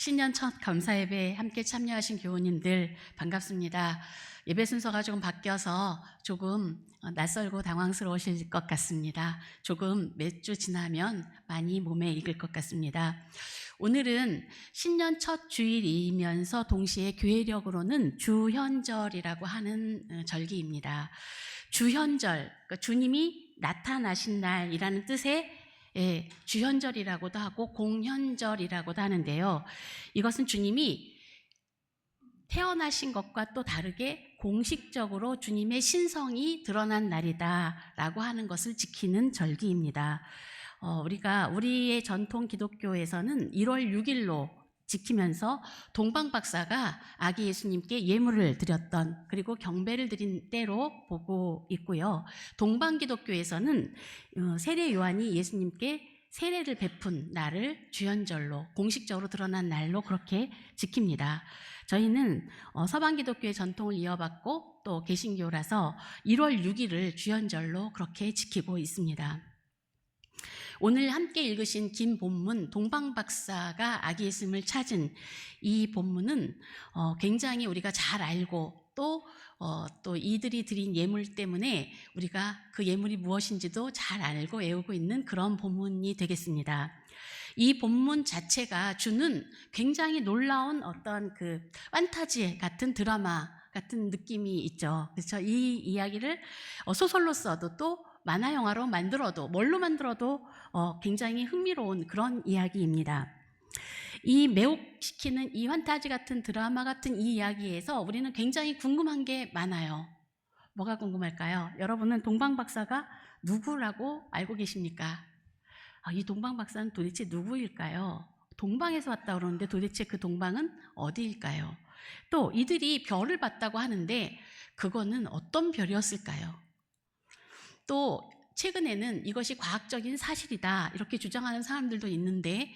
신년 첫 감사 예배에 함께 참여하신 교우님들 반갑습니다. 예배 순서가 조금 바뀌어서 조금 낯설고 당황스러우실 것 같습니다. 조금 몇 주 지나면 많이 몸에 익을 것 같습니다. 오늘은 신년 첫 주일이면서 동시에 교회력으로는 주현절이라고 하는 절기입니다. 주현절, 그러니까 주님이 나타나신 날이라는 뜻의 주현절이라고도 하고 공현절이라고도 하는데요. 이것은 주님이 태어나신 것과 또 다르게 공식적으로 주님의 신성이 드러난 날이다라고 하는 것을 지키는 절기입니다. 우리의 전통 기독교에서는 1월 6일로 지키면서 동방박사가 아기 예수님께 예물을 드렸던, 그리고 경배를 드린 때로 보고 있고요. 동방기독교에서는 세례 요한이 예수님께 세례를 베푼 날을 주현절로, 공식적으로 드러난 날로 그렇게 지킵니다. 저희는 서방기독교의 전통을 이어받고 또 개신교라서 1월 6일을 주현절로 그렇게 지키고 있습니다. 오늘 함께 읽으신 긴 본문, 동방박사가 아기 예수님을 찾은 이 본문은 굉장히 우리가 잘 알고 또 이들이 드린 예물 때문에 우리가 그 예물이 무엇인지도 잘 알고 외우고 있는 그런 본문이 되겠습니다. 이 본문 자체가 주는 굉장히 놀라운 어떤 그 판타지 같은 드라마 같은 느낌이 있죠. 그렇죠? 이 이야기를 소설로 써도 또 만화 영화로 만들어도 뭘로 만들어도 굉장히 흥미로운 그런 이야기입니다. 이 매혹시키는 이 판타지 같은 드라마 같은 이 이야기에서 우리는 굉장히 궁금한 게 많아요. 뭐가 궁금할까요? 여러분은 동방박사가 누구라고 알고 계십니까? 이 동방박사는 도대체 누구일까요? 동방에서 왔다 그러는데 도대체 그 동방은 어디일까요? 또 이들이 별을 봤다고 하는데 그거는 어떤 별이었을까요? 또 최근에는 이것이 과학적인 사실이다 이렇게 주장하는 사람들도 있는데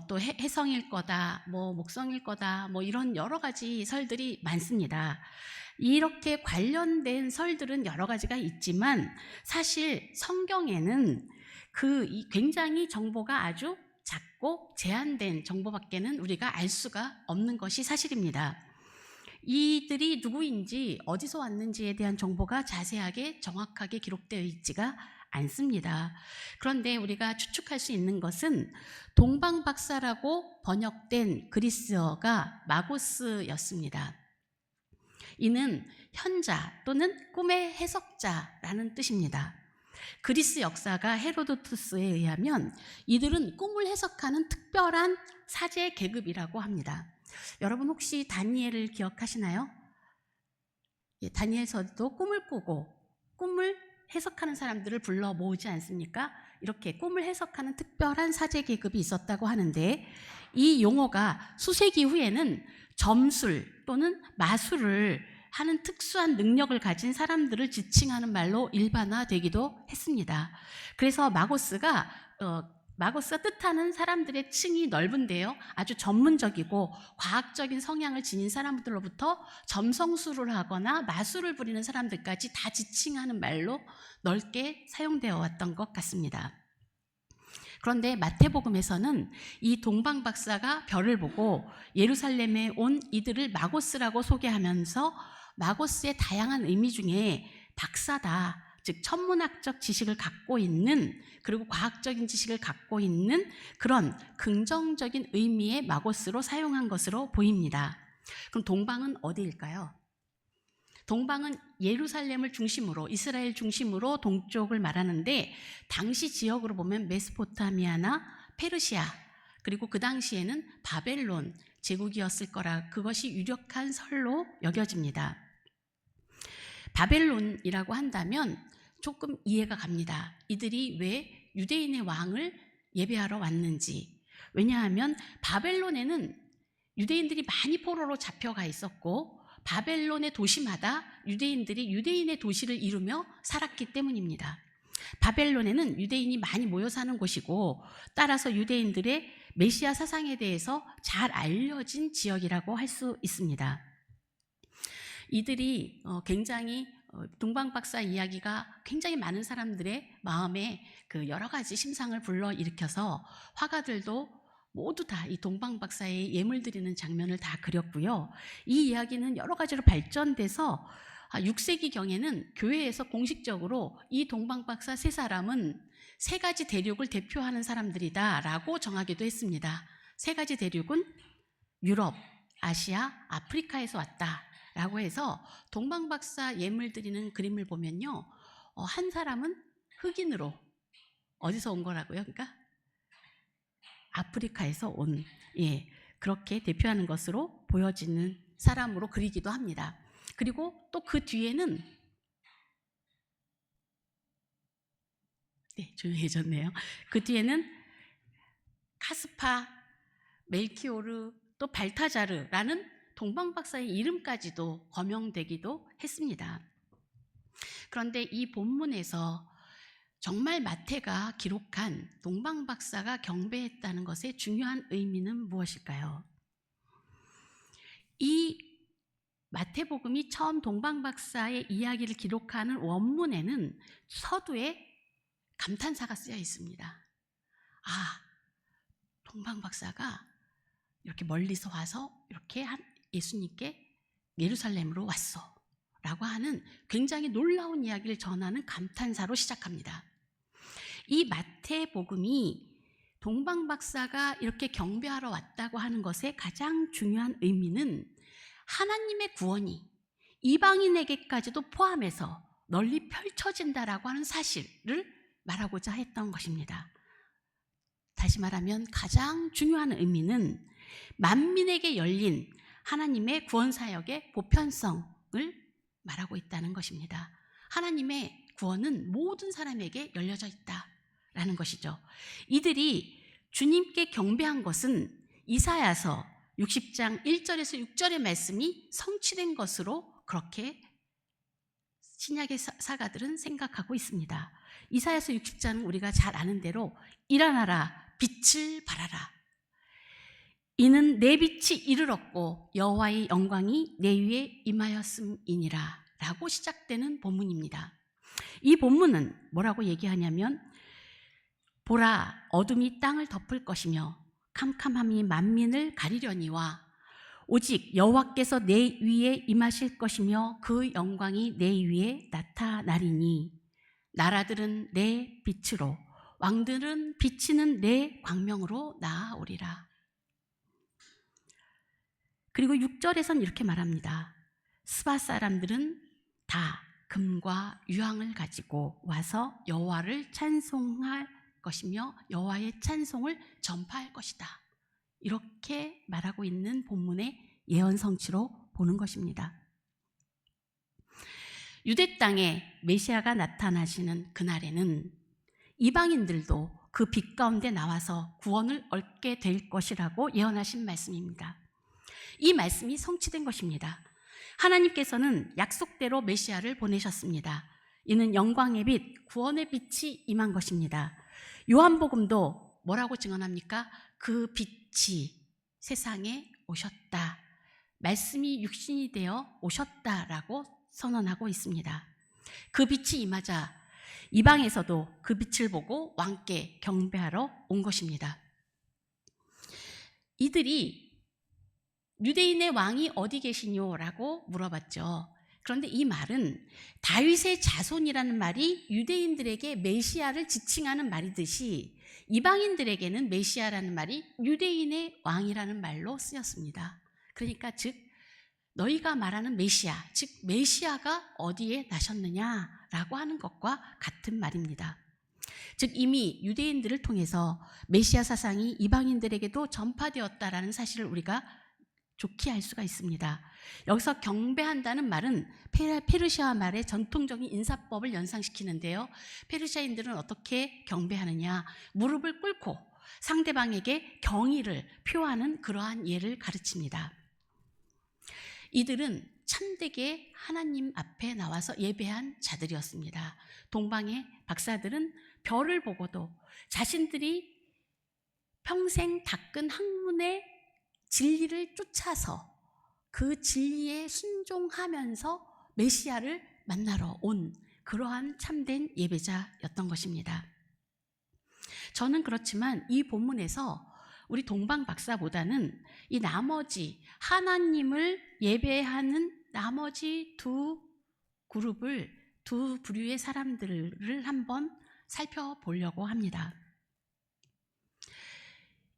또 해성일 거다, 목성일 거다, 이런 여러 가지 설들이 많습니다. 이렇게 관련된 설들은 여러 가지가 있지만 사실 성경에는 굉장히 정보가 아주 작고 제한된 정보밖에는 우리가 알 수가 없는 것이 사실입니다. 이들이 누구인지 어디서 왔는지에 대한 정보가 자세하게 정확하게 기록되어 있지가 않습니다. 그런데 우리가 추측할 수 있는 것은 동방박사라고 번역된 그리스어가 마고스였습니다. 이는 현자 또는 꿈의 해석자라는 뜻입니다. 그리스 역사가 헤로도투스에 의하면 이들은 꿈을 해석하는 특별한 사제 계급이라고 합니다. 여러분 혹시 다니엘을 기억하시나요? 다니엘서도 꿈을 꾸고 꿈을 해석하는 사람들을 불러 모으지 않습니까? 이렇게 꿈을 해석하는 특별한 사제 계급이 있었다고 하는데 이 용어가 수세기 후에는 점술 또는 마술을 하는 특수한 능력을 가진 사람들을 지칭하는 말로 일반화되기도 했습니다. 그래서 마고스가 뜻하는 사람들의 층이 넓은데요. 아주 전문적이고 과학적인 성향을 지닌 사람들로부터 점성술을 하거나 마술을 부리는 사람들까지 다 지칭하는 말로 넓게 사용되어 왔던 것 같습니다. 그런데 마태복음에서는 이 동방박사가 별을 보고 예루살렘에 온 이들을 마고스라고 소개하면서 마고스의 다양한 의미 중에 박사다, 즉 천문학적 지식을 갖고 있는, 그리고 과학적인 지식을 갖고 있는 그런 긍정적인 의미의 마고스로 사용한 것으로 보입니다. 그럼 동방은 어디일까요? 동방은 예루살렘을 중심으로, 이스라엘 중심으로 동쪽을 말하는데 당시 지역으로 보면 메소포타미아나 페르시아, 그리고 그 당시에는 바벨론 제국이었을 거라, 그것이 유력한 설로 여겨집니다. 바벨론이라고 한다면 조금 이해가 갑니다. 이들이 왜 유대인의 왕을 예배하러 왔는지. 왜냐하면 바벨론에는 유대인들이 많이 포로로 잡혀가 있었고 바벨론의 도시마다 유대인들이 유대인의 도시를 이루며 살았기 때문입니다. 바벨론에는 유대인이 많이 모여 사는 곳이고 따라서 유대인들의 메시아 사상에 대해서 잘 알려진 지역이라고 할 수 있습니다. 이들이 굉장히 동방박사 이야기가 굉장히 많은 사람들의 마음에 그 여러 가지 심상을 불러일으켜서 화가들도 모두 다 이 동방박사의 예물 드리는 장면을 다 그렸고요. 이 이야기는 여러 가지로 발전돼서 6세기 경에는 교회에서 공식적으로 이 동방박사 세 사람은 세 가지 대륙을 대표하는 사람들이다라고 정하기도 했습니다. 세 가지 대륙은 유럽, 아시아, 아프리카에서 왔다라고 해서 동방박사 예물 드리는 그림을 보면요, 한 사람은 흑인으로 어디서 온 거라고요? 그러니까 아프리카에서 온, 그렇게 대표하는 것으로 보여지는 사람으로 그리기도 합니다. 그리고 또 그 뒤에는 조용해졌네요. 그 뒤에는 카스파, 멜키오르, 또 발타자르라는 동방박사의 이름까지도 거명되기도 했습니다. 그런데 이 본문에서 정말 마태가 기록한 동방박사가 경배했다는 것의 중요한 의미는 무엇일까요? 이 마태복음이 처음 동방박사의 이야기를 기록하는 원문에는 서두에 감탄사가 쓰여 있습니다. 동방박사가 이렇게 멀리서 와서 이렇게 예수님께 예루살렘으로 왔어 라고 하는 굉장히 놀라운 이야기를 전하는 감탄사로 시작합니다. 이 마태복음이 동방박사가 이렇게 경배하러 왔다고 하는 것의 가장 중요한 의미는 하나님의 구원이 이방인에게까지도 포함해서 널리 펼쳐진다라고 하는 사실을 말하고자 했던 것입니다. 다시 말하면 가장 중요한 의미는 만민에게 열린 하나님의 구원사역의 보편성을 말하고 있다는 것입니다. 하나님의 구원은 모든 사람에게 열려져 있다라는 것이죠. 이들이 주님께 경배한 것은 이사야서 60장 1절에서 6절의 말씀이 성취된 것으로 그렇게 신약의 사가들은 생각하고 있습니다. 이사야서 60장은 우리가 잘 아는 대로 일어나라 빛을 발하라 이는 내 빛이 이르렀고 여호와의 영광이 내 위에 임하였음이니라 라고 시작되는 본문입니다. 이 본문은 뭐라고 얘기하냐면 보라 어둠이 땅을 덮을 것이며 캄캄함이 만민을 가리려니와 오직 여호와께서 내 위에 임하실 것이며 그 영광이 내 위에 나타나리니 나라들은 내 빛으로 왕들은 비치는 내 광명으로 나아오리라. 그리고 6절에선 이렇게 말합니다. 스바 사람들은 다 금과 유황을 가지고 와서 여호와를 찬송할 것이며 여호와의 찬송을 전파할 것이다. 이렇게 말하고 있는 본문의 예언 성취로 보는 것입니다. 유대 땅에 메시아가 나타나시는 그날에는 이방인들도 그 빛 가운데 나와서 구원을 얻게 될 것이라고 예언하신 말씀입니다. 이 말씀이 성취된 것입니다. 하나님께서는 약속대로 메시아를 보내셨습니다. 이는 영광의 빛, 구원의 빛이 임한 것입니다. 요한복음도 뭐라고 증언합니까? 그 빛이 세상에 오셨다. 말씀이 육신이 되어 오셨다라고 선언하고 있습니다. 그 빛이 임하자 이방에서도 그 빛을 보고 왕께 경배하러 온 것입니다. 이들이 유대인의 왕이 어디 계시뇨라고 물어봤죠. 그런데 이 말은 다윗의 자손이라는 말이 유대인들에게 메시아를 지칭하는 말이듯이 이방인들에게는 메시아라는 말이 유대인의 왕이라는 말로 쓰였습니다. 그러니까 즉 너희가 말하는 메시아, 즉 메시아가 어디에 나셨느냐라고 하는 것과 같은 말입니다. 즉 이미 유대인들을 통해서 메시아 사상이 이방인들에게도 전파되었다라는 사실을 우리가 좋게 알 수가 있습니다. 여기서 경배한다는 말은 페르시아 말의 전통적인 인사법을 연상시키는데요. 페르시아인들은 어떻게 경배하느냐? 무릎을 꿇고 상대방에게 경의를 표하는 그러한 예를 가르칩니다. 이들은 참되게 하나님 앞에 나와서 예배한 자들이었습니다. 동방의 박사들은 별을 보고도 자신들이 평생 닦은 학문의 진리를 쫓아서 그 진리에 순종하면서 메시아를 만나러 온 그러한 참된 예배자였던 것입니다. 저는 그렇지만 이 본문에서 우리 동방 박사보다는 이 나머지 하나님을 예배하는 나머지 두 그룹을, 두 부류의 사람들을 한번 살펴보려고 합니다.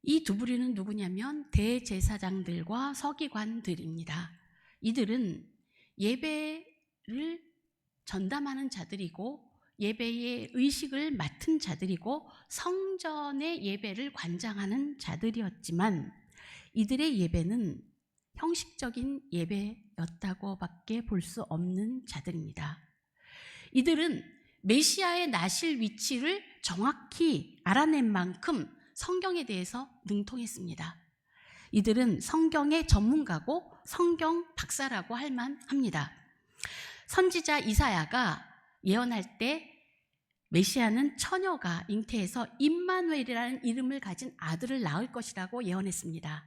이 두 부류는 누구냐면 대제사장들과 서기관들입니다. 이들은 예배를 전담하는 자들이고 예배의 의식을 맡은 자들이고 성전의 예배를 관장하는 자들이었지만 이들의 예배는 형식적인 예배였다고밖에 볼 수 없는 자들입니다. 이들은 메시아의 나실 위치를 정확히 알아낸 만큼 성경에 대해서 능통했습니다. 이들은 성경의 전문가고 성경 박사라고 할 만합니다. 선지자 이사야가 예언할 때 메시아는 처녀가 잉태해서 임마누엘이라는 이름을 가진 아들을 낳을 것이라고 예언했습니다.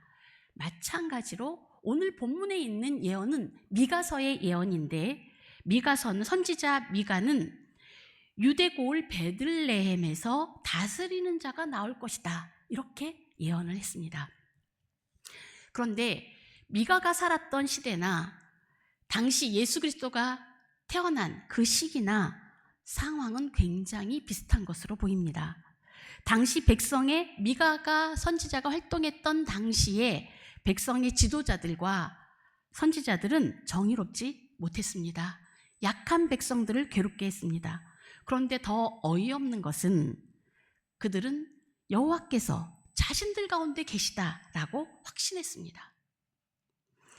마찬가지로 오늘 본문에 있는 예언은 미가서의 예언인데 미가서는 선지자 미가는 유대 고을 베들레헴에서 다스리는 자가 나올 것이다 이렇게 예언을 했습니다. 그런데 미가가 살았던 시대나 당시 예수 그리스도가 태어난 그 시기나 상황은 굉장히 비슷한 것으로 보입니다. 당시 백성의 미가가 선지자가 활동했던 당시에 백성의 지도자들과 선지자들은 정의롭지 못했습니다. 약한 백성들을 괴롭게 했습니다. 그런데 더 어이없는 것은 그들은 여호와께서 자신들 가운데 계시다라고 확신했습니다.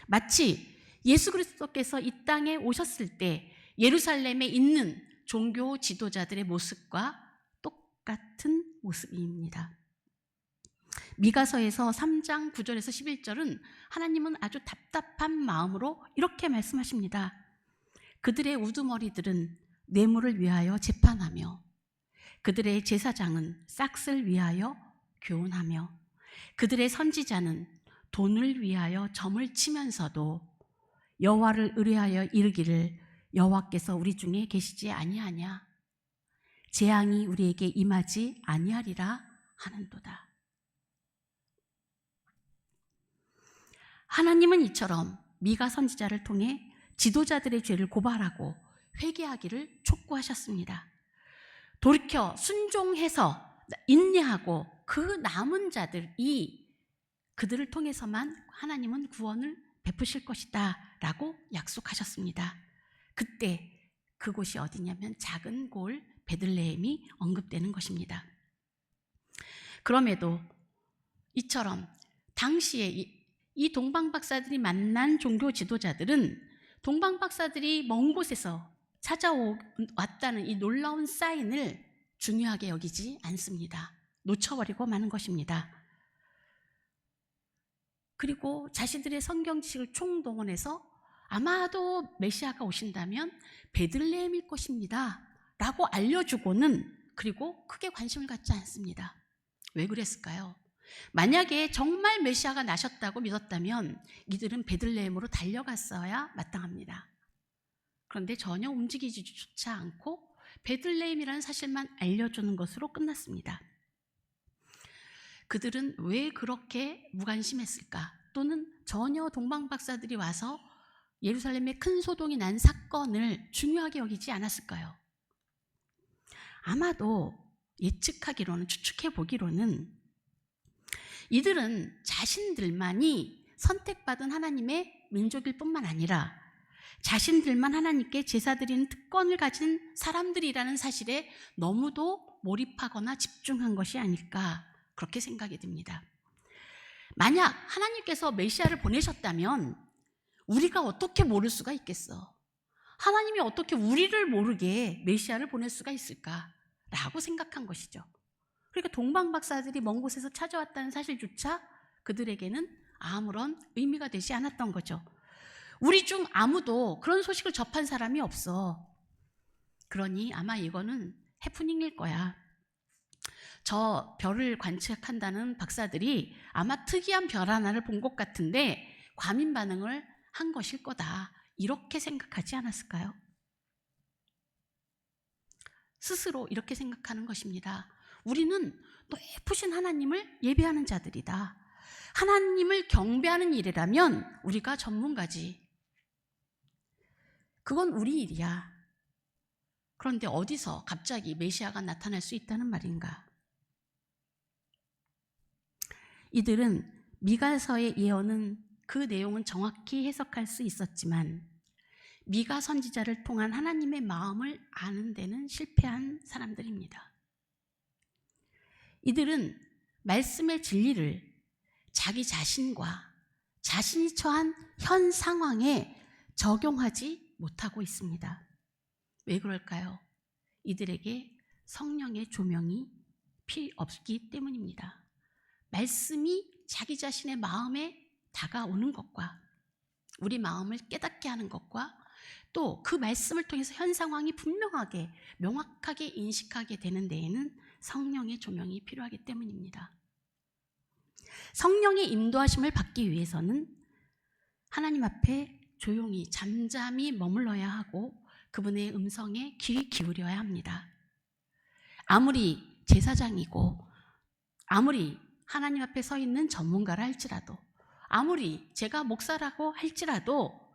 마치 예수 그리스도께서 이 땅에 오셨을 때 예루살렘에 있는 종교 지도자들의 모습과 똑같은 모습입니다. 미가서에서 3장 9절에서 11절은 하나님은 아주 답답한 마음으로 이렇게 말씀하십니다. 그들의 우두머리들은 뇌물을 위하여 재판하며 그들의 제사장은 싹을 위하여 교훈하며 그들의 선지자는 돈을 위하여 점을 치면서도 여호와를 의뢰하여 이르기를 여호와께서 우리 중에 계시지 아니하냐 재앙이 우리에게 임하지 아니하리라 하는도다. 하나님은 이처럼 미가 선지자를 통해 지도자들의 죄를 고발하고 회개하기를 촉구하셨습니다. 돌이켜 순종해서 인내하고 그 남은 자들이 그들을 통해서만 하나님은 구원을 베푸실 것이다 라고 약속하셨습니다. 그때 그곳이 어디냐면 작은 고을 베들레헴이 언급되는 것입니다. 그럼에도 이처럼 당시에 이 동방박사들이 만난 종교 지도자들은 동방박사들이 먼 곳에서 찾아왔다는 이 놀라운 사인을 중요하게 여기지 않습니다. 놓쳐버리고 마는 것입니다. 그리고 자신들의 성경 지식을 총동원해서 아마도 메시아가 오신다면 베들레헴일 것입니다 라고 알려주고는 그리고 크게 관심을 갖지 않습니다. 왜 그랬을까요? 만약에 정말 메시아가 나셨다고 믿었다면 이들은 베들레헴으로 달려갔어야 마땅합니다. 그런데 전혀 움직이지조차 않고 베들레헴이라는 사실만 알려주는 것으로 끝났습니다. 그들은 왜 그렇게 무관심했을까? 또는 전혀 동방박사들이 와서 예루살렘에 큰 소동이 난 사건을 중요하게 여기지 않았을까요? 아마도 예측하기로는, 추측해보기로는 이들은 자신들만이 선택받은 하나님의 민족일 뿐만 아니라 자신들만 하나님께 제사 드리는 특권을 가진 사람들이라는 사실에 너무도 몰입하거나 집중한 것이 아닐까 그렇게 생각이 듭니다. 만약 하나님께서 메시아를 보내셨다면 우리가 어떻게 모를 수가 있겠어? 하나님이 어떻게 우리를 모르게 메시아를 보낼 수가 있을까라고 생각한 것이죠. 그러니까 동방박사들이 먼 곳에서 찾아왔다는 사실조차 그들에게는 아무런 의미가 되지 않았던 거죠. 우리 중 아무도 그런 소식을 접한 사람이 없어. 그러니 아마 이거는 해프닝일 거야. 저 별을 관측한다는 박사들이 아마 특이한 별 하나를 본 것 같은데 과민 반응을 한 것일 거다. 이렇게 생각하지 않았을까요? 스스로 이렇게 생각하는 것입니다. 우리는 높으신 하나님을 예배하는 자들이다. 하나님을 경배하는 일이라면 우리가 전문가지. 그건 우리 일이야. 그런데 어디서 갑자기 메시아가 나타날 수 있다는 말인가? 이들은 미가서의 예언은 그 내용은 정확히 해석할 수 있었지만 미가 선지자를 통한 하나님의 마음을 아는 데는 실패한 사람들입니다. 이들은 말씀의 진리를 자기 자신과 자신이 처한 현 상황에 적용하지 못하고 있습니다. 왜 그럴까요? 이들에게 성령의 조명이 필요 없기 때문입니다. 말씀이 자기 자신의 마음에 다가오는 것과 우리 마음을 깨닫게 하는 것과 또 그 말씀을 통해서 현 상황이 분명하게 명확하게 인식하게 되는 데에는 성령의 조명이 필요하기 때문입니다. 성령의 인도하심을 받기 위해서는 하나님 앞에 조용히 잠잠히 머물러야 하고 그분의 음성에 귀 기울여야 합니다. 아무리 제사장이고 아무리 하나님 앞에 서 있는 전문가라 할지라도 아무리 제가 목사라고 할지라도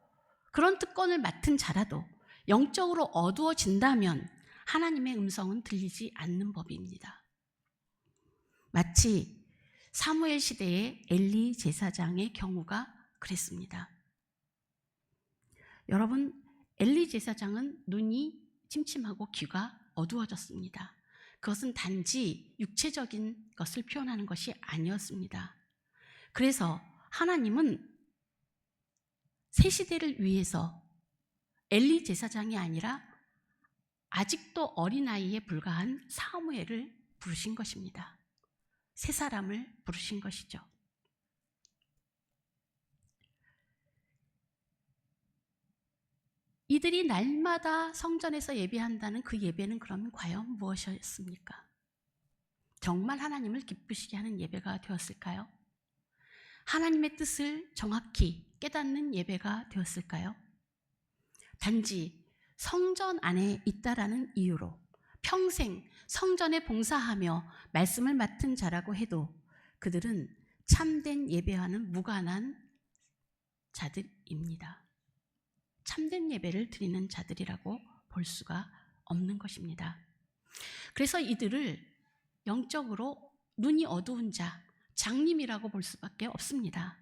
그런 특권을 맡은 자라도 영적으로 어두워진다면 하나님의 음성은 들리지 않는 법입니다. 마치 사무엘 시대의 엘리 제사장의 경우가 그랬습니다. 여러분, 엘리 제사장은 눈이 침침하고 귀가 어두워졌습니다. 그것은 단지 육체적인 것을 표현하는 것이 아니었습니다. 그래서 하나님은 새 시대를 위해서 엘리 제사장이 아니라 아직도 어린아이에 불과한 사무엘을 부르신 것입니다. 새 사람을 부르신 것이죠. 이들이 날마다 성전에서 예배한다는 그 예배는 그러면 과연 무엇이었습니까? 정말 하나님을 기쁘시게 하는 예배가 되었을까요? 하나님의 뜻을 정확히 깨닫는 예배가 되었을까요? 단지 성전 안에 있다라는 이유로 평생 성전에 봉사하며 말씀을 맡은 자라고 해도 그들은 참된 예배와는 무관한 자들입니다. 참된 예배를 드리는 자들이라고 볼 수가 없는 것입니다. 그래서 이들을 영적으로 눈이 어두운 자, 장님이라고 볼 수밖에 없습니다.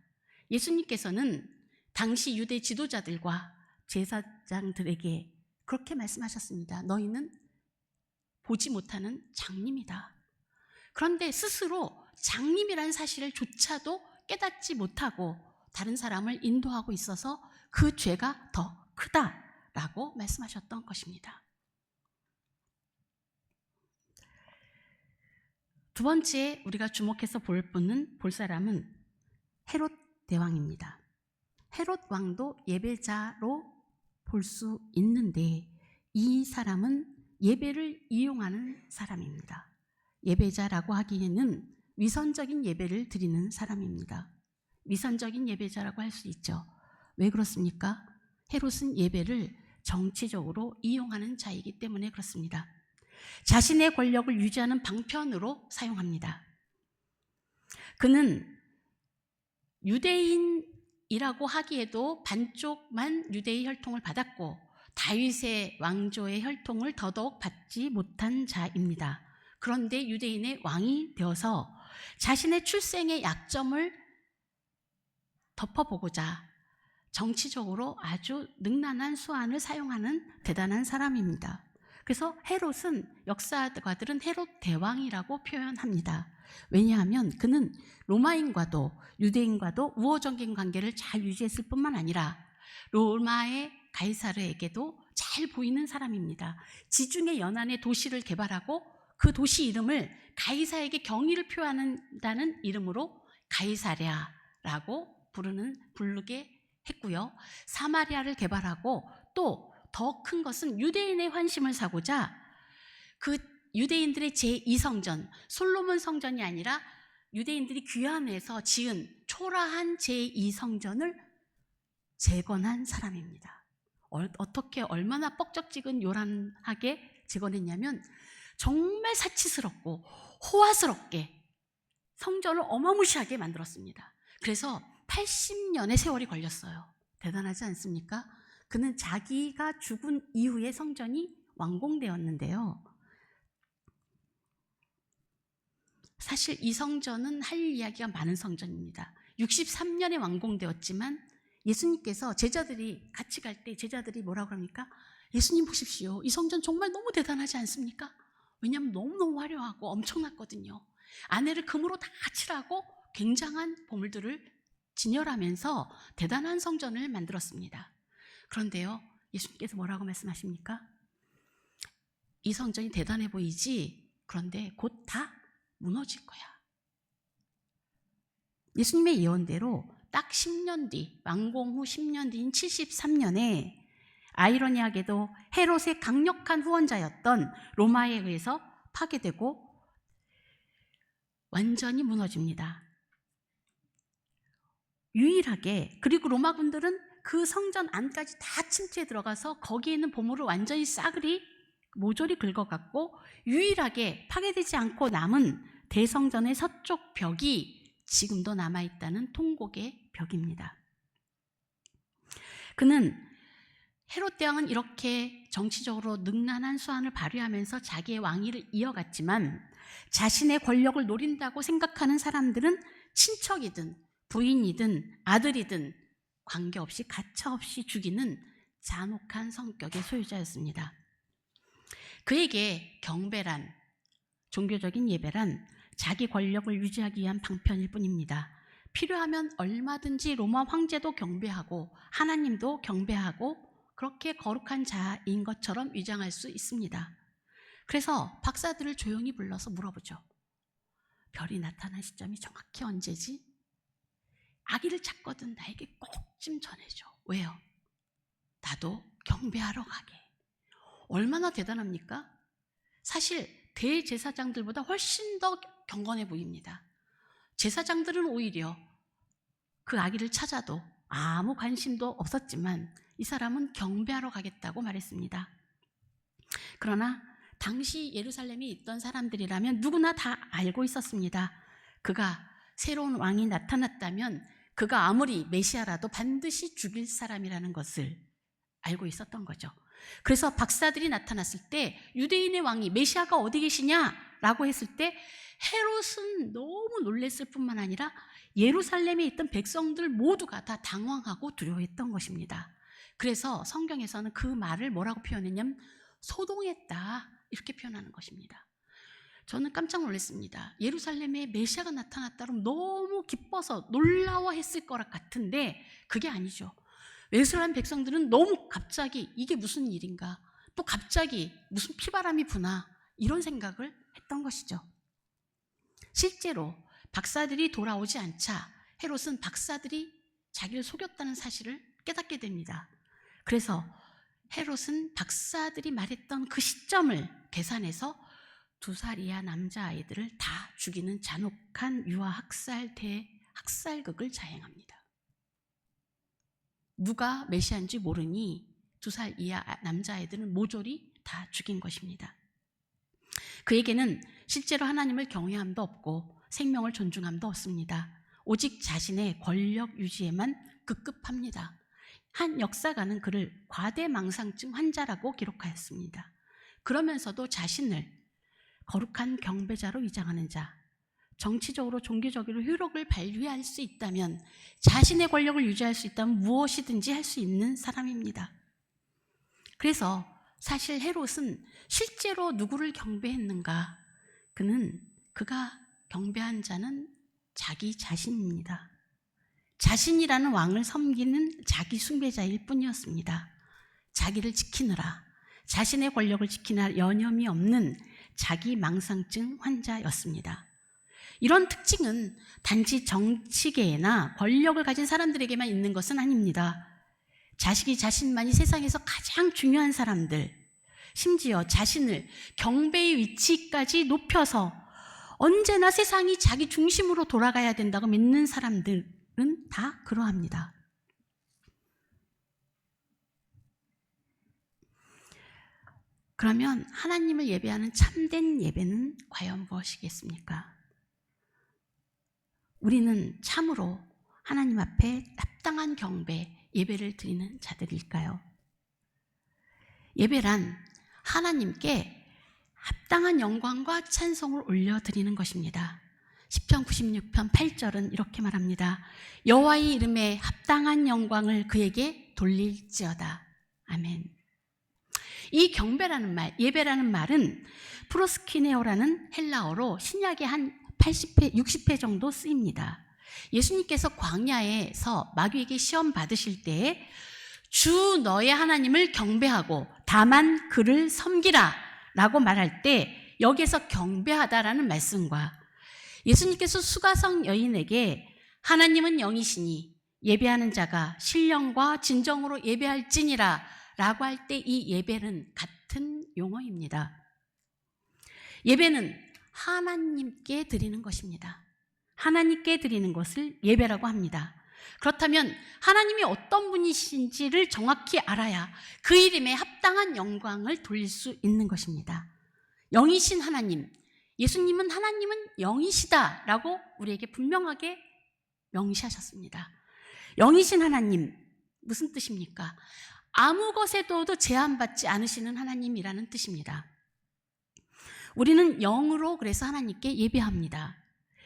예수님께서는 당시 유대 지도자들과 제사장들에게 그렇게 말씀하셨습니다. 너희는 보지 못하는 장님이다. 그런데 스스로 장님이라는 사실을조차도 깨닫지 못하고 다른 사람을 인도하고 있어서 그 죄가 더 크다라고 말씀하셨던 것입니다. 두 번째 우리가 주목해서 볼 사람은 헤롯 대왕입니다. 헤롯 왕도 예배자로 볼 수 있는데 이 사람은 예배를 이용하는 사람입니다. 예배자라고 하기에는 위선적인 예배를 드리는 사람입니다. 위선적인 예배자라고 할 수 있죠. 왜 그렇습니까? 헤롯은 예배를 정치적으로 이용하는 자이기 때문에 그렇습니다. 자신의 권력을 유지하는 방편으로 사용합니다. 그는 유대인이라고 하기에도 반쪽만 유대의 혈통을 받았고 다윗의 왕조의 혈통을 더더욱 받지 못한 자입니다. 그런데 유대인의 왕이 되어서 자신의 출생의 약점을 덮어보고자 정치적으로 아주 능란한 수완을 사용하는 대단한 사람입니다. 그래서 헤롯은 역사가들은 헤롯 대왕이라고 표현합니다. 왜냐하면 그는 로마인과도 유대인과도 우호적인 관계를 잘 유지했을 뿐만 아니라 로마의 가이사르에게도 잘 보이는 사람입니다. 지중해 연안의 도시를 개발하고 그 도시 이름을 가이사에게 경의를 표한다는 이름으로 가이사랴라고 부르게 했고요. 사마리아를 개발하고 또 더 큰 것은 유대인의 환심을 사고자 그 유대인들의 제2성전, 솔로몬 성전이 아니라 유대인들이 귀환해서 지은 초라한 제2성전을 재건한 사람입니다. 어떻게 얼마나 뻑적지근 요란하게 재건했냐면 정말 사치스럽고 호화스럽게 성전을 어마무시하게 만들었습니다. 그래서 80년의 세월이 걸렸어요. 대단하지 않습니까? 그는 자기가 죽은 이후에 성전이 완공되었는데요. 사실 이 성전은 할 이야기가 많은 성전입니다. 63년에 완공되었지만 예수님께서 제자들이 같이 갈 때 제자들이 뭐라고 합니까? 예수님 보십시오. 이 성전 정말 너무 대단하지 않습니까? 왜냐하면 너무너무 화려하고 엄청났거든요. 안에를 금으로 다 칠하고 굉장한 보물들을 진열하면서 대단한 성전을 만들었습니다. 그런데요, 예수님께서 뭐라고 말씀하십니까? 이 성전이 대단해 보이지? 그런데 곧 다 무너질 거야. 예수님의 예언대로 딱 10년 뒤, 완공 후 10년 뒤인 73년에 아이러니하게도 헤롯의 강력한 후원자였던 로마에 의해서 파괴되고 완전히 무너집니다. 유일하게, 그리고 로마군들은 그 성전 안까지 다 침투해 들어가서 거기에 있는 보물을 완전히 싸그리 모조리 긁어갔고, 유일하게 파괴되지 않고 남은 대성전의 서쪽 벽이 지금도 남아있다는 통곡의 벽입니다. 그는 헤롯 대왕은 이렇게 정치적으로 능란한 수완을 발휘하면서 자기의 왕위를 이어갔지만 자신의 권력을 노린다고 생각하는 사람들은 친척이든 부인이든 아들이든 관계없이 가차없이 죽이는 잔혹한 성격의 소유자였습니다. 그에게 경배란, 종교적인 예배란 자기 권력을 유지하기 위한 방편일 뿐입니다. 필요하면 얼마든지 로마 황제도 경배하고 하나님도 경배하고 그렇게 거룩한 자인 것처럼 위장할 수 있습니다. 그래서 박사들을 조용히 불러서 물어보죠. 별이 나타난 시점이 정확히 언제지? 아기를 찾거든 나에게 꼭 좀 전해줘. 왜요? 나도 경배하러 가게. 얼마나 대단합니까? 사실 대제사장들보다 훨씬 더 경건해 보입니다. 제사장들은 오히려 그 아기를 찾아도 아무 관심도 없었지만 이 사람은 경배하러 가겠다고 말했습니다. 그러나 당시 예루살렘에 있던 사람들이라면 누구나 다 알고 있었습니다. 그가 새로운 왕이 나타났다면 그가 아무리 메시아라도 반드시 죽일 사람이라는 것을 알고 있었던 거죠. 그래서 박사들이 나타났을 때 유대인의 왕이 메시아가 어디 계시냐라고 했을 때 헤롯은 너무 놀랐을 뿐만 아니라 예루살렘에 있던 백성들 모두가 다 당황하고 두려워했던 것입니다. 그래서 성경에서는 그 말을 뭐라고 표현했냐면 소동했다 이렇게 표현하는 것입니다. 저는 깜짝 놀랐습니다. 예루살렘에 메시아가 나타났다 그러면 너무 기뻐서 놀라워했을 것 같은데 그게 아니죠. 예루살렘 백성들은 너무 갑자기 이게 무슨 일인가, 또 갑자기 무슨 피바람이 부나 이런 생각을 했던 것이죠. 실제로 박사들이 돌아오지 않자 헤롯은 박사들이 자기를 속였다는 사실을 깨닫게 됩니다. 그래서 헤롯은 박사들이 말했던 그 시점을 계산해서 2살 이하 남자아이들을 다 죽이는 잔혹한 유아 학살 대학살극을 자행합니다. 누가 메시아인지 모르니 2살 이하 남자아이들은 모조리 다 죽인 것입니다. 그에게는 실제로 하나님을 경외함도 없고 생명을 존중함도 없습니다. 오직 자신의 권력 유지에만 급급합니다. 한 역사가는 그를 과대망상증 환자라고 기록하였습니다. 그러면서도 자신을 거룩한 경배자로 위장하는 자, 정치적으로 종교적으로 효력을 발휘할 수 있다면, 자신의 권력을 유지할 수 있다면 무엇이든지 할 수 있는 사람입니다. 그래서 사실 헤롯은 실제로 누구를 경배했는가? 그가 경배한 자는 자기 자신입니다. 자신이라는 왕을 섬기는 자기 숭배자일 뿐이었습니다. 자기를 지키느라, 자신의 권력을 지키느라 여념이 없는 자기 망상증 환자였습니다. 이런 특징은 단지 정치계나 권력을 가진 사람들에게만 있는 것은 아닙니다. 자신만이 세상에서 가장 중요한 사람들, 심지어 자신을 경배의 위치까지 높여서 언제나 세상이 자기 중심으로 돌아가야 된다고 믿는 사람들은 다 그러합니다. 그러면 하나님을 예배하는 참된 예배는 과연 무엇이겠습니까? 우리는 참으로 하나님 앞에 합당한 경배, 예배를 드리는 자들일까요? 예배란 하나님께 합당한 영광과 찬송을 올려드리는 것입니다. 시편 96편 8절은 이렇게 말합니다. 여호와의 이름에 합당한 영광을 그에게 돌릴지어다. 아멘. 이 경배라는 말, 예배라는 말은 프로스키네오라는 헬라어로 신약에 한 80회, 60회 정도 쓰입니다. 예수님께서 광야에서 마귀에게 시험 받으실 때에 주 너의 하나님을 경배하고 다만 그를 섬기라 라고 말할 때 여기에서 경배하다라는 말씀과 예수님께서 수가성 여인에게 하나님은 영이시니 예배하는 자가 신령과 진정으로 예배할지니라 라고 할 때 이 예배는 같은 용어입니다. 예배는 하나님께 드리는 것입니다. 하나님께 드리는 것을 예배라고 합니다. 그렇다면 하나님이 어떤 분이신지를 정확히 알아야 그 이름에 합당한 영광을 돌릴 수 있는 것입니다. 영이신 하나님, 예수님은 하나님은 영이시다라고 우리에게 분명하게 명시하셨습니다. 영이신 하나님, 무슨 뜻입니까? 아무 것에도 제한받지 않으시는 하나님이라는 뜻입니다. 우리는 영으로 그래서 하나님께 예배합니다.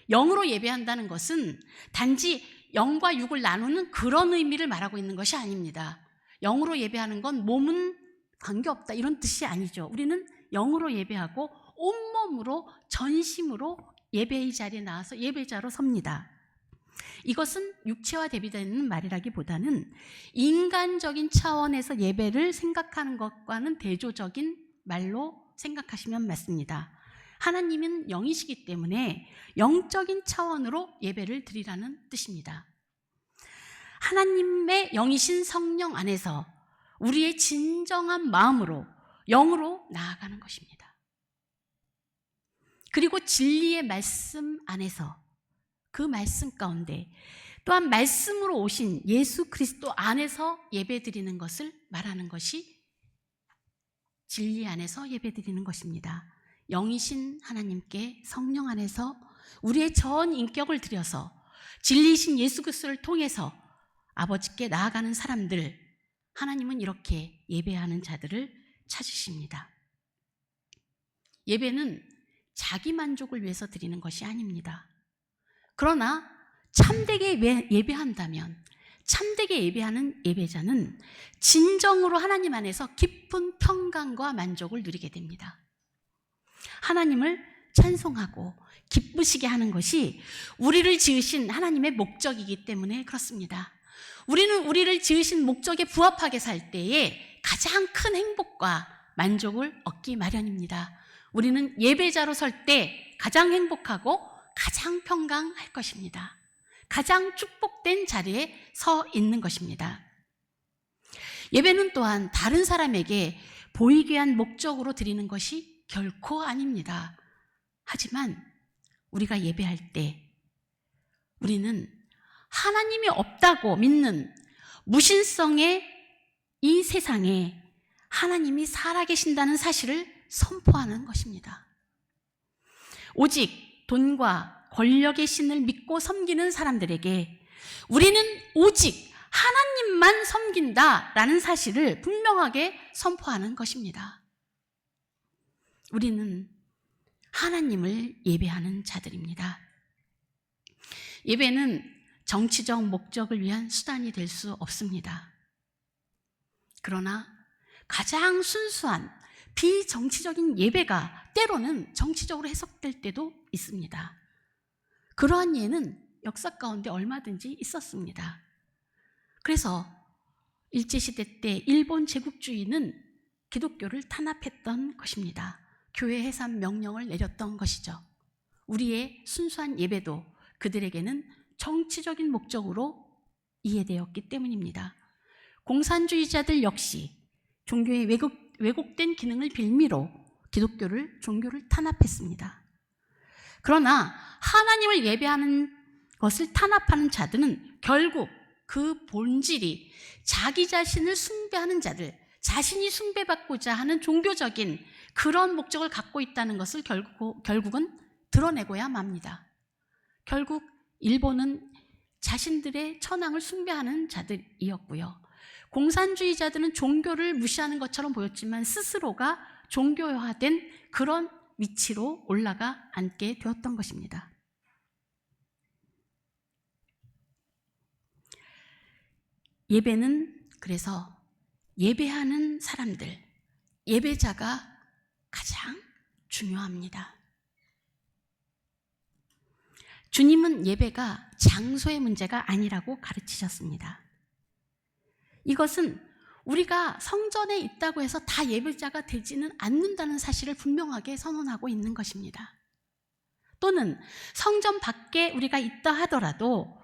영으로 예배한다는 것은 단지 영과 육을 나누는 그런 의미를 말하고 있는 것이 아닙니다. 영으로 예배하는 건 몸은 관계없다 이런 뜻이 아니죠. 우리는 영으로 예배하고 온몸으로 전심으로 예배의 자리에 나와서 예배자로 섭니다. 이것은 육체와 대비되는 말이라기보다는 인간적인 차원에서 예배를 생각하는 것과는 대조적인 말로 생각하시면 맞습니다. 하나님은 영이시기 때문에 영적인 차원으로 예배를 드리라는 뜻입니다. 하나님의 영이신 성령 안에서 우리의 진정한 마음으로 영으로 나아가는 것입니다. 그리고 진리의 말씀 안에서 그 말씀 가운데 또한 말씀으로 오신 예수 그리스도 안에서 예배드리는 것을 말하는 것이 진리 안에서 예배드리는 것입니다. 영이신 하나님께 성령 안에서 우리의 전 인격을 들여서 진리이신 예수 그리스도를 통해서 아버지께 나아가는 사람들, 하나님은 이렇게 예배하는 자들을 찾으십니다. 예배는 자기 만족을 위해서 드리는 것이 아닙니다. 그러나 참되게 예배한다면, 참되게 예배하는 예배자는 진정으로 하나님 안에서 깊은 평강과 만족을 누리게 됩니다. 하나님을 찬송하고 기쁘시게 하는 것이 우리를 지으신 하나님의 목적이기 때문에 그렇습니다. 우리는 우리를 지으신 목적에 부합하게 살 때에 가장 큰 행복과 만족을 얻기 마련입니다. 우리는 예배자로 설 때 가장 행복하고 가장 평강할 것입니다. 가장 축복된 자리에 서 있는 것입니다. 예배는 또한 다른 사람에게 보이기 위한 목적으로 드리는 것이 결코 아닙니다. 하지만 우리가 예배할 때 우리는 하나님이 없다고 믿는 무신성의 이 세상에 하나님이 살아계신다는 사실을 선포하는 것입니다. 오직 돈과 권력의 신을 믿고 섬기는 사람들에게 우리는 오직 하나님만 섬긴다라는 사실을 분명하게 선포하는 것입니다. 우리는 하나님을 예배하는 자들입니다. 예배는 정치적 목적을 위한 수단이 될 수 없습니다. 그러나 가장 순수한 비정치적인 예배가 때로는 정치적으로 해석될 때도 있습니다. 그러한 예는 역사 가운데 얼마든지 있었습니다. 그래서 일제시대 때 일본 제국주의는 기독교를 탄압했던 것입니다. 교회 해산 명령을 내렸던 것이죠. 우리의 순수한 예배도 그들에게는 정치적인 목적으로 이해되었기 때문입니다. 공산주의자들 역시 종교의 왜곡된 기능을 빌미로 기독교를, 종교를 탄압했습니다. 그러나 하나님을 예배하는 것을 탄압하는 자들은 결국 그 본질이 자기 자신을 숭배하는 자들, 자신이 숭배받고자 하는 종교적인 그런 목적을 갖고 있다는 것을 결국은 드러내고야 맙니다. 결국 일본은 자신들의 천황을 숭배하는 자들이었고요. 공산주의자들은 종교를 무시하는 것처럼 보였지만 스스로가 종교화된 그런 위치로 올라가 앉게 되었던 것입니다. 예배는 그래서 예배하는 사람들, 예배자가 가장 중요합니다. 주님은 예배가 장소의 문제가 아니라고 가르치셨습니다. 이것은 우리가 성전에 있다고 해서 다 예배자가 되지는 않는다는 사실을 분명하게 선언하고 있는 것입니다. 또는 성전 밖에 우리가 있다 하더라도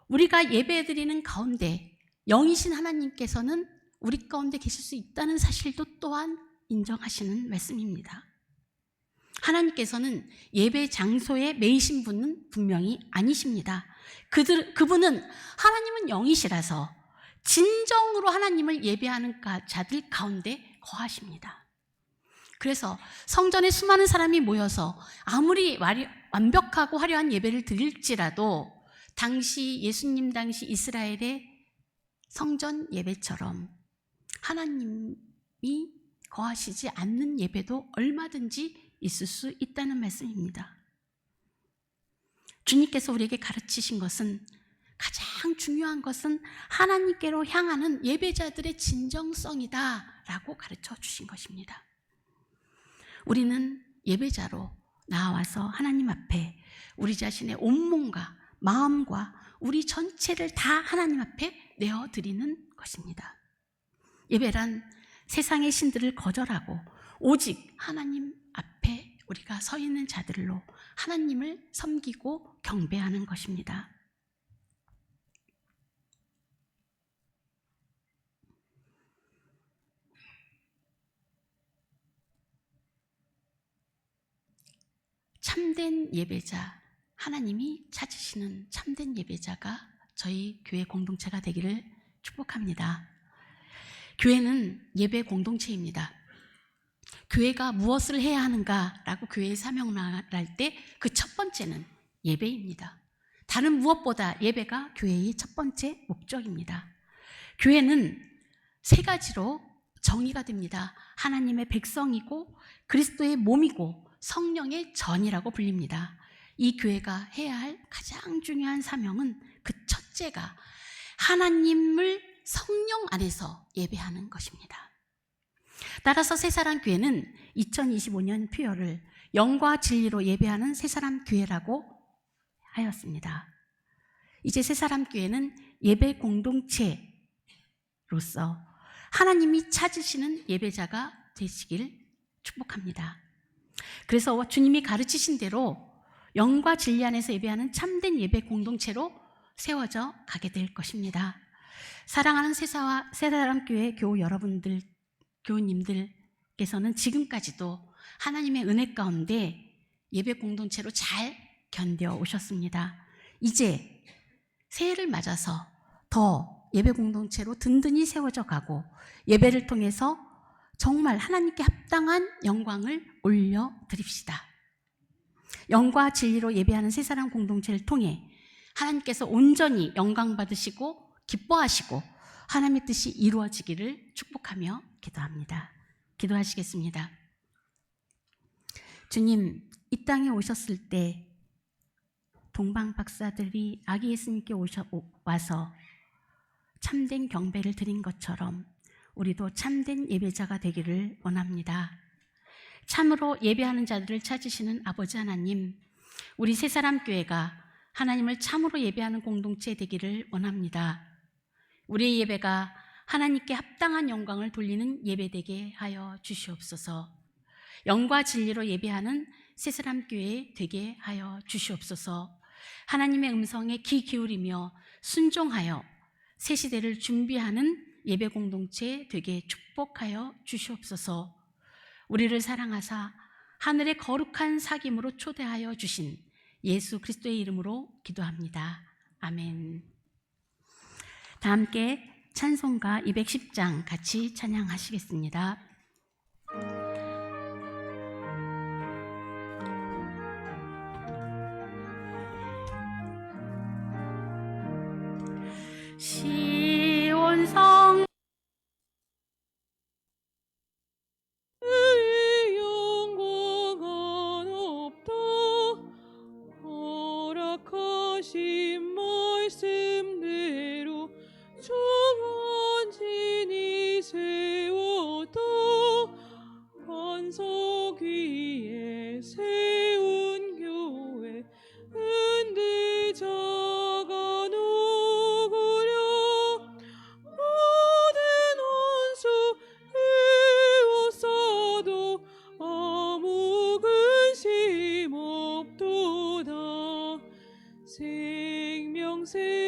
우리가 예배드리는 가운데 영이신 하나님께서는 우리 가운데 계실 수 있다는 사실도 또한 인정하시는 말씀입니다. 하나님께서는 예배 장소에 매이신 분은 분명히 아니십니다. 그분은 하나님은 영이시라서 진정으로 하나님을 예배하는 자들 가운데 거하십니다. 그래서 성전에 수많은 사람이 모여서 아무리 완벽하고 화려한 예배를 드릴지라도 당시 예수님 당시 이스라엘의 성전 예배처럼 하나님이 거하시지 않는 예배도 얼마든지 있을 수 있다는 말씀입니다. 주님께서 우리에게 가르치신 것은 가장 중요한 것은 하나님께로 향하는 예배자들의 진정성이다 라고 가르쳐 주신 것입니다. 우리는 예배자로 나와서 하나님 앞에 우리 자신의 온몸과 마음과 우리 전체를 다 하나님 앞에 내어드리는 것입니다. 예배란 세상의 신들을 거절하고 오직 하나님 앞에 우리가 서 있는 자들로 하나님을 섬기고 경배하는 것입니다. 참된 예배자, 하나님이 찾으시는 참된 예배자가 저희 교회 공동체가 되기를 축복합니다. 교회는 예배 공동체입니다. 교회가 무엇을 해야 하는가라고 교회의 사명을 말할 때 그 첫 번째는 예배입니다. 다른 무엇보다 예배가 교회의 첫 번째 목적입니다. 교회는 세 가지로 정의가 됩니다. 하나님의 백성이고 그리스도의 몸이고 성령의 전이라고 불립니다. 이 교회가 해야 할 가장 중요한 사명은 그 첫째가 하나님을 성령 안에서 예배하는 것입니다. 따라서 새사랑교회는 2025년 표어를 영과 진리로 예배하는 새사랑교회라고 하였습니다. 이제 새사랑교회는 예배 공동체로서 하나님이 찾으시는 예배자가 되시길 축복합니다. 그래서 주님이 가르치신 대로 영과 진리 안에서 예배하는 참된 예배 공동체로 세워져 가게 될 것입니다. 사랑하는 새사랑교회 교우 여러분들, 교우님들께서는 지금까지도 하나님의 은혜 가운데 예배 공동체로 잘 견뎌 오셨습니다. 이제 새해를 맞아서 더 예배 공동체로 든든히 세워져 가고 예배를 통해서 정말 하나님께 합당한 영광을 올려드립시다. 영과 진리로 예배하는 새사랑 공동체를 통해 하나님께서 온전히 영광 받으시고 기뻐하시고 하나님의 뜻이 이루어지기를 축복하며 기도합니다. 기도하시겠습니다. 주님, 이 땅에 오셨을 때 동방 박사들이 아기 예수님께 와서 참된 경배를 드린 것처럼 우리도 참된 예배자가 되기를 원합니다. 참으로 예배하는 자들을 찾으시는 아버지 하나님, 우리 새사람교회가 하나님을 참으로 예배하는 공동체 되기를 원합니다. 우리의 예배가 하나님께 합당한 영광을 돌리는 예배되게 하여 주시옵소서. 영과 진리로 예배하는 새사람교회 되게 하여 주시옵소서. 하나님의 음성에 귀 기울이며 순종하여 새 시대를 준비하는 예배 공동체 되게 축복하여 주시옵소서. 우리를 사랑하사 하늘의 거룩한 사귐으로 초대하여 주신 예수 그리스도의 이름으로 기도합니다. 아멘. 다 함께 찬송가 210장 같이 찬양하시겠습니다. 시온성 영광은 없다. 허락하신 말씀대로 주원진이 세웠다. 반석 위에 세운 교회 은대자가 누구랴. 모든 원수 에워싸도 아무 근심 없도다. 생명새